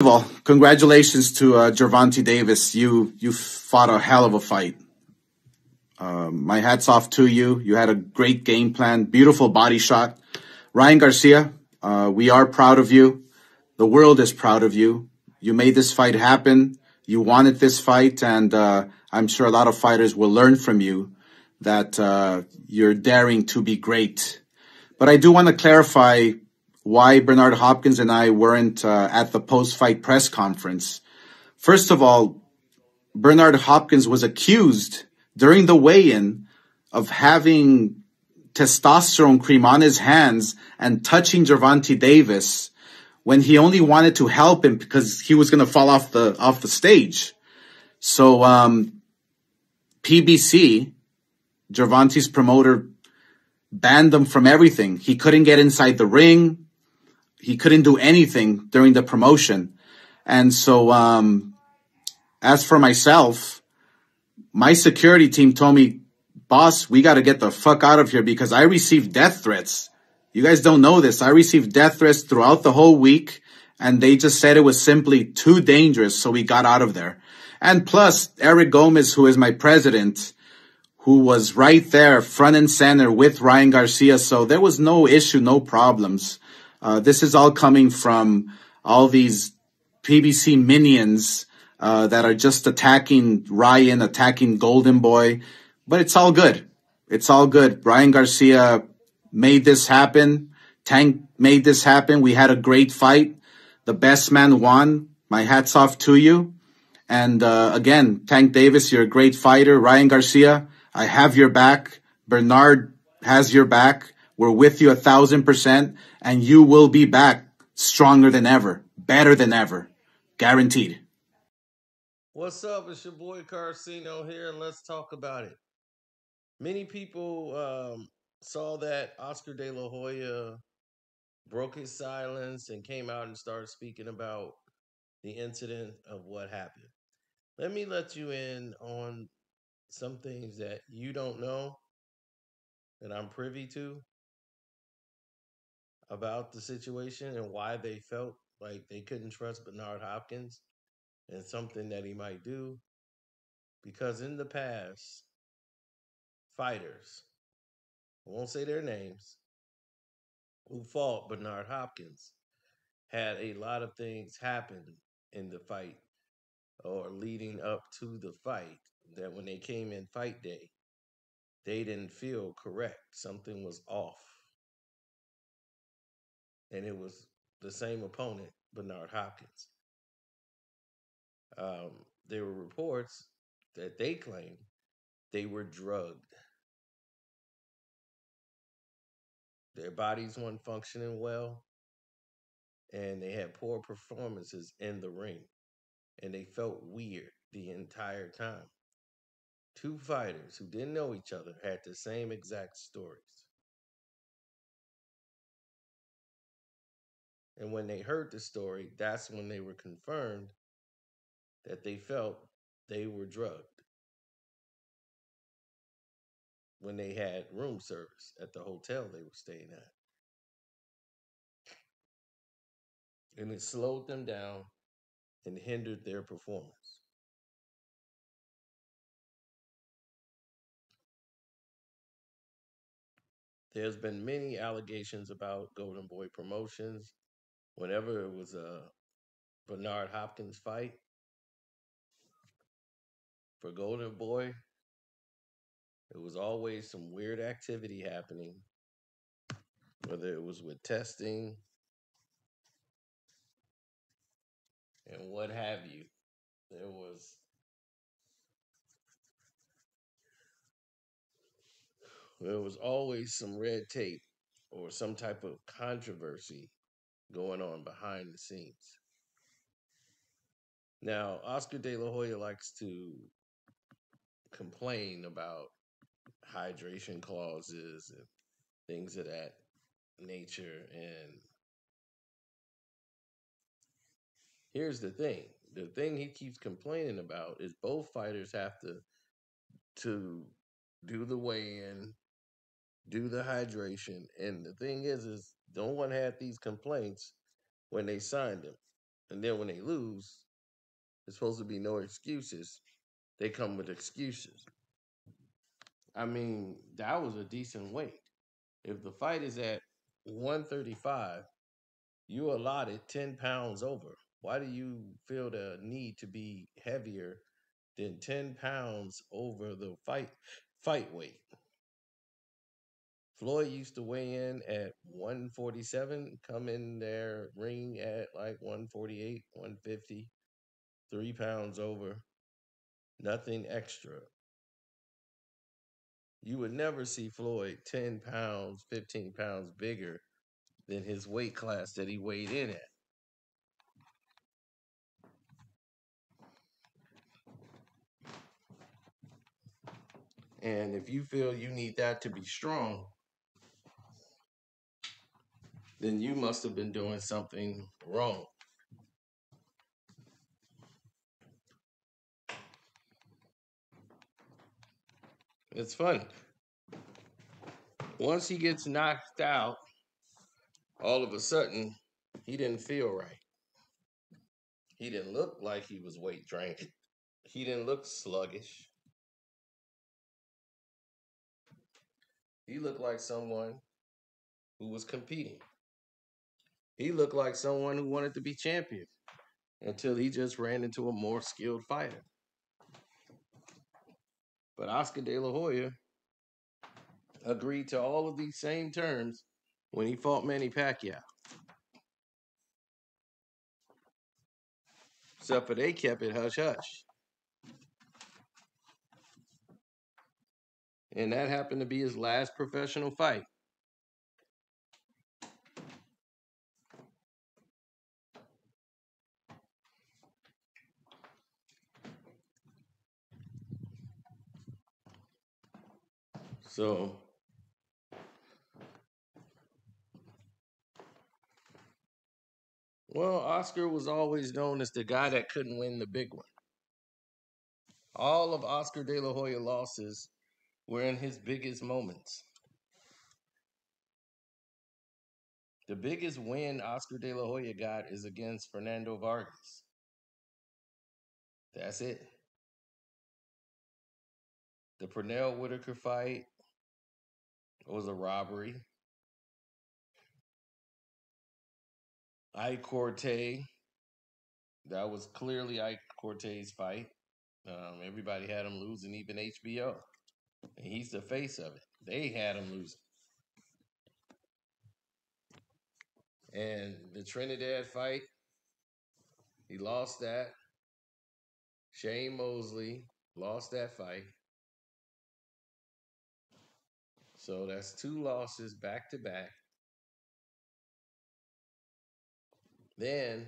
of all, congratulations to Gervonta Davis. You fought a hell of a fight. My hat's off to you. You had a great game plan, beautiful body shot. Ryan Garcia, we are proud of you. The world is proud of you. You made this fight happen. You wanted this fight, and I'm sure a lot of fighters will learn from you that you're daring to be great. But I do want to clarify why Bernard Hopkins and I weren't at the post-fight press conference. First of all, Bernard Hopkins was accused during the weigh-in of having testosterone cream on his hands and touching Gervonta Davis when he only wanted to help him because he was going to fall off the stage. So PBC, Gervonta's promoter, banned him from everything. He couldn't get inside the ring. He couldn't do anything during the promotion. And so as for myself, my security team told me, boss, we got to get the fuck out of here because I received death threats. You guys don't know this. I received death threats throughout the whole week, and they just said it was simply too dangerous, so we got out of there. And plus, Eric Gomez, who is my president, who was right there, front and center with Ryan Garcia, so there was no issue, no problems. This is all coming from all these PBC minions that are just attacking Ryan, attacking Golden Boy. But it's all good. It's all good. Ryan Garcia made this happen. Tank made this happen. We had a great fight. The best man won. My hat's off to you. And again, Tank Davis, you're a great fighter. Ryan Garcia, I have your back. Bernard has your back. We're with you 1,000%. And you will be back stronger than ever, better than ever. Guaranteed. What's up? It's your boy Carcino here, and let's talk about it. Many people saw that Oscar De La Hoya broke his silence and came out and started speaking about the incident of what happened. Let me let you in on some things that you don't know that I'm privy to about the situation and why they felt like they couldn't trust Bernard Hopkins and something that he might do. Because in the past, fighters, I won't say their names, who fought Bernard Hopkins had a lot of things happen in the fight or leading up to the fight that when they came in fight day, they didn't feel correct. Something was off. And it was the same opponent, Bernard Hopkins. There were reports that they claimed they were drugged. Their bodies weren't functioning well, and they had poor performances in the ring, and they felt weird the entire time. Two fighters who didn't know each other had the same exact stories. And when they heard the story, that's when they were confirmed that they felt they were drugged when they had room service at the hotel they were staying at. And it slowed them down and hindered their performance. There's been many allegations about Golden Boy Promotions. Whenever it was a Bernard Hopkins fight for Golden Boy, there was always some weird activity happening, whether it was with testing and what have you. There was always some red tape or some type of controversy going on behind the scenes. Now, Oscar De La Hoya likes to complain about hydration clauses and things of that nature. And here's the thing he keeps complaining about is both fighters have to do the weigh-in, do the hydration. And the thing is no one had these complaints when they signed him. And then when they lose, there's supposed to be no excuses. They come with excuses. I mean, that was a decent weight. If the fight is at 135, you allotted 10 pounds over. Why do you feel the need to be heavier than 10 pounds over the fight weight? Floyd used to weigh in at 147, come in their ring at like 148, 150, 3 pounds over, nothing extra. You would never see Floyd 10 pounds, 15 pounds bigger than his weight class that he weighed in at. And if you feel you need that to be strong, then you must have been doing something wrong. It's funny. Once he gets knocked out, all of a sudden, he didn't feel right. He didn't look like he was weight drained. He didn't look sluggish. He looked like someone who was competing. He looked like someone who wanted to be champion until he just ran into a more skilled fighter. But Oscar De La Hoya agreed to all of these same terms when he fought Manny Pacquiao. Except for they kept it hush-hush. And that happened to be his last professional fight. So, well, Oscar was always known as the guy that couldn't win the big one. All of Oscar De La Hoya losses were in his biggest moments. The biggest win Oscar De La Hoya got is against Fernando Vargas. That's it. The Pernell Whitaker fight was a robbery. Ike Corte, that was clearly Ike Corte's fight. Everybody had him losing, even HBO. And he's the face of it. They had him losing. And the Trinidad fight, he lost that. Shane Mosley lost that fight. So that's 2 losses back to back. Then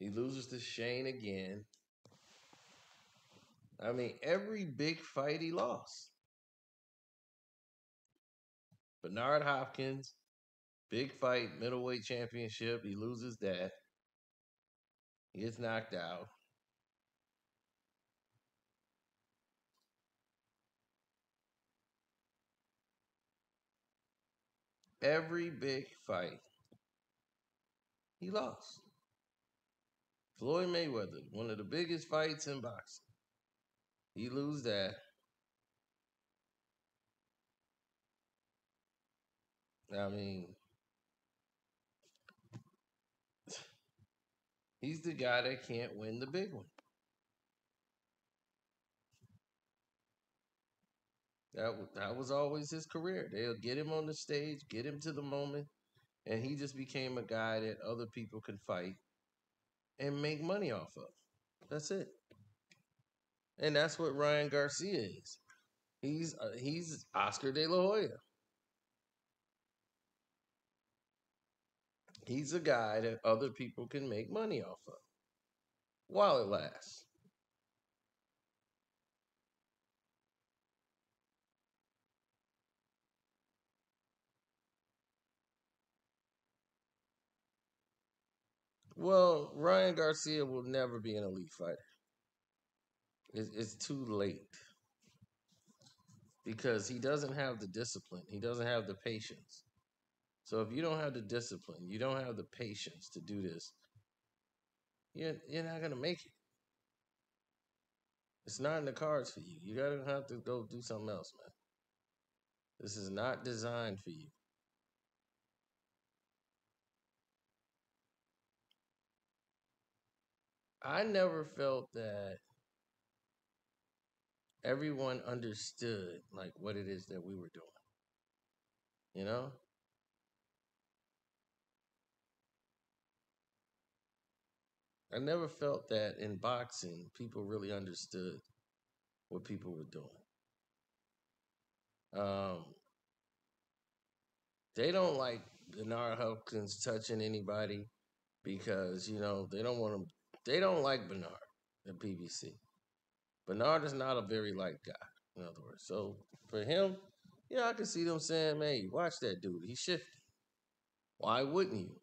he loses to Shane again. I mean, every big fight he lost. Bernard Hopkins, big fight, middleweight championship. He loses that. He gets knocked out. Every big fight he lost. Floyd Mayweather, one of the biggest fights in boxing. He lose that. I mean, he's the guy that can't win the big one. That was always his career. They'll get him on the stage, get him to the moment, and he just became a guy that other people could fight and make money off of. That's it. And that's what Ryan Garcia is. He's Oscar De La Hoya. He's a guy that other people can make money off of while it lasts. Well, Ryan Garcia will never be an elite fighter. It's too late because he doesn't have the discipline. He doesn't have the patience. So if you don't have the discipline, you don't have the patience to do this, you're not gonna make it. It's not in the cards for you. You gotta have to go do something else, man. This is not designed for you. I never felt that everyone understood like what it is that we were doing. You know? I never felt that in boxing people really understood what people were doing. Um, they don't like Bernard Hopkins touching anybody because they don't want him. They don't like Bernard at PBC. Bernard is not a very liked guy. In other words, so for him, I can see them saying, "Hey, watch that dude. He's shifty. Why wouldn't you?"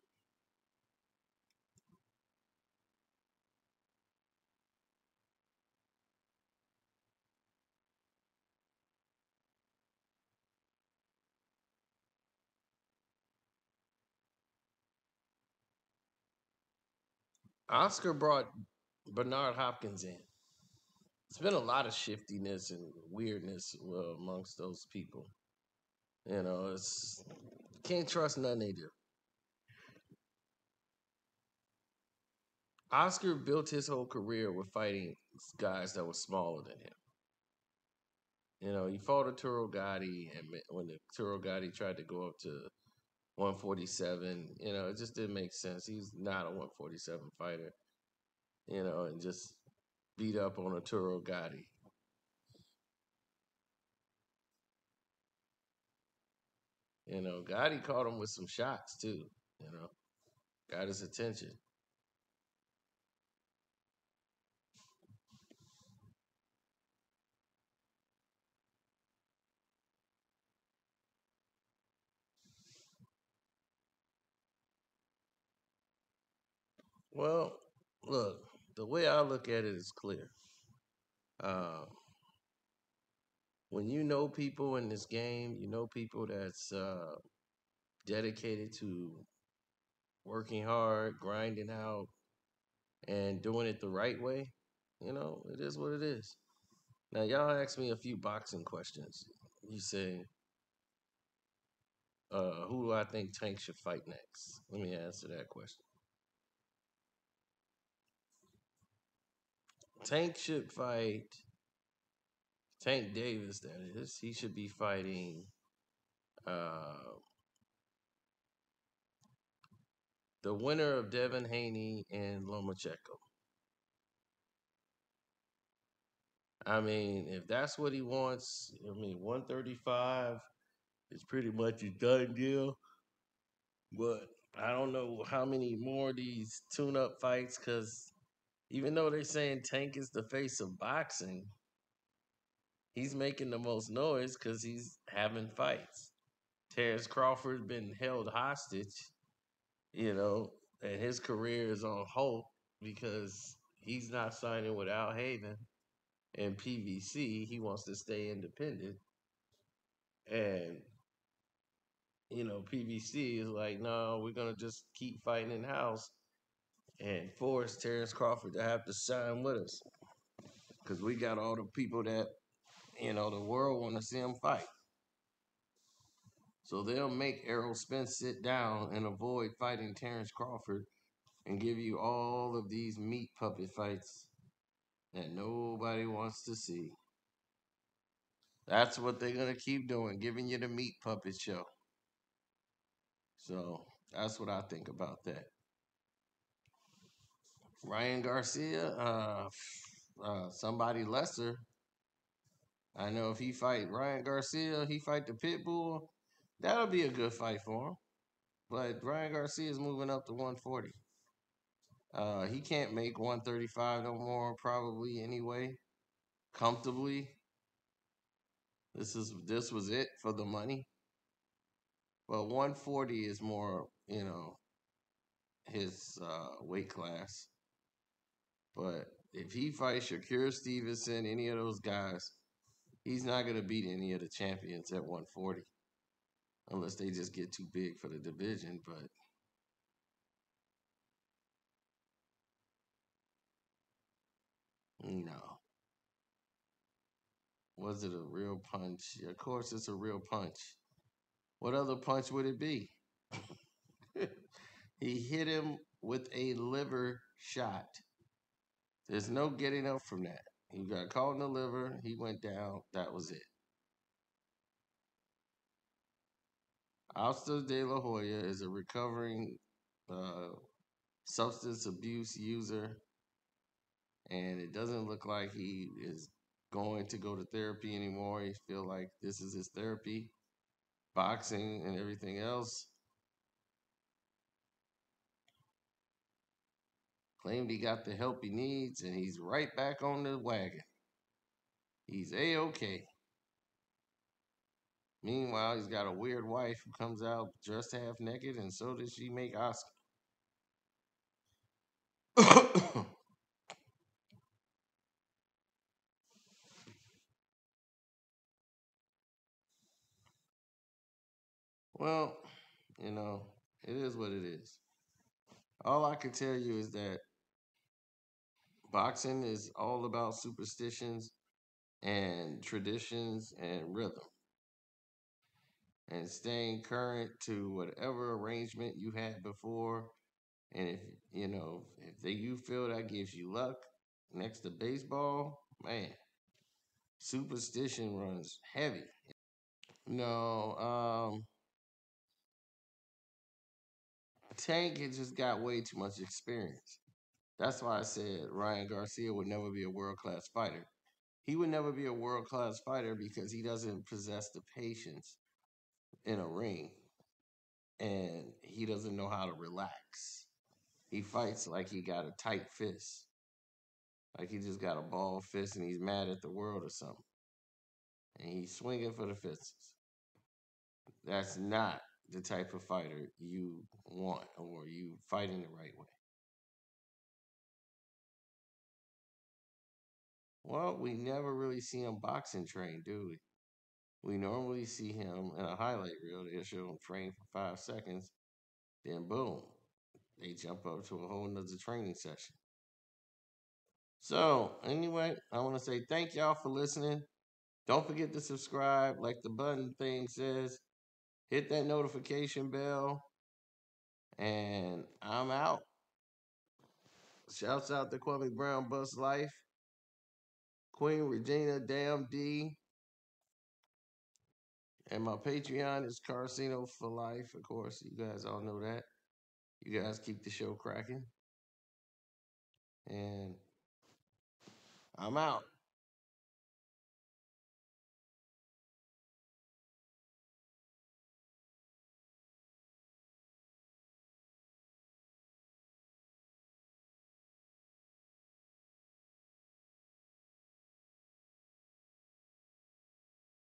Oscar brought Bernard Hopkins in. It's been a lot of shiftiness and weirdness amongst those people. It's can't trust none they do. Oscar built his whole career with fighting guys that were smaller than him. He fought Arturo Gotti, and when Arturo Gotti tried to go up to 147, it just didn't make sense. He's not a 147 fighter, and just beat up on Arturo Gotti. Gotti caught him with some shots too, got his attention. Well, look, the way I look at it is clear. Uh, when you know people in this game, you know people that's dedicated to working hard, grinding out, and doing it the right way. It is what it is. Now, y'all asked me a few boxing questions. You say, who do I think Tank should fight next? Let me answer that question. Tank should fight Tank Davis, that is. He should be fighting uh, the winner of Devin Haney and Lomachenko. I mean, if that's what he wants, 135 is pretty much a done deal. But I don't know how many more of these tune-up fights, because even though they're saying Tank is the face of boxing, he's making the most noise because he's having fights. Terrence Crawford been held hostage, and his career is on hold because he's not signing with Al Haven and PBC. He wants to stay independent. And, PBC is like, no, we're going to just keep fighting in house and force Terrence Crawford to have to sign with us. Because we got all the people that, the world want to see him fight. So they'll make Errol Spence sit down and avoid fighting Terrence Crawford and give you all of these meat puppet fights that nobody wants to see. That's what they're going to keep doing, giving you the meat puppet show. So that's what I think about that. Ryan Garcia, somebody lesser. I know if he fight Ryan Garcia, he fight the Pitbull, that'll be a good fight for him. But Ryan Garcia is moving up to 140. He can't make 135 no more, probably anyway, comfortably. This was it for the money. But 140 is more, his weight class. But if he fights Shakur Stevenson, any of those guys, he's not going to beat any of the champions at 140. Unless they just get too big for the division. But No. Was it a real punch? Of course, it's a real punch. What other punch would it be? He hit him with a liver shot. There's no getting up from that. He got caught in the liver. He went down. That was it. Oscar Delahoya is a recovering substance abuse user, and it doesn't look like he is going to go to therapy anymore. He feels like this is his therapy, boxing and everything else. Claimed he got the help he needs, and he's right back on the wagon. He's A-okay. Meanwhile, he's got a weird wife who comes out dressed half naked, and so does she make Oscar. Well, you know, it is what it is. All I can tell you is that boxing is all about superstitions and traditions and rhythm and staying current to whatever arrangement you had before. And if you feel that gives you luck next to baseball, man, superstition runs heavy. No, Tank had just got way too much experience. That's why I said Ryan Garcia would never be a world class fighter. He would never be a world class fighter because he doesn't possess the patience in a ring, and he doesn't know how to relax. He fights like he got a tight fist, like he just got a ball fist and he's mad at the world or something, and he's swinging for the fists. That's not the type of fighter you want, or you fighting the right way. Well, we never really see him boxing train, do we? We normally see him in a highlight reel. They'll show him train for 5 seconds, then boom, they jump up to a whole nother training session. So, anyway, I want to say thank y'all for listening. Don't forget to subscribe, like the button thing says. Hit that notification bell. And I'm out. Shouts out to Kwame Brown, Bust Life, Queen Regina, Damn D. And my Patreon is Carcino for Life. Of course, you guys all know that. You guys keep the show cracking. And I'm out.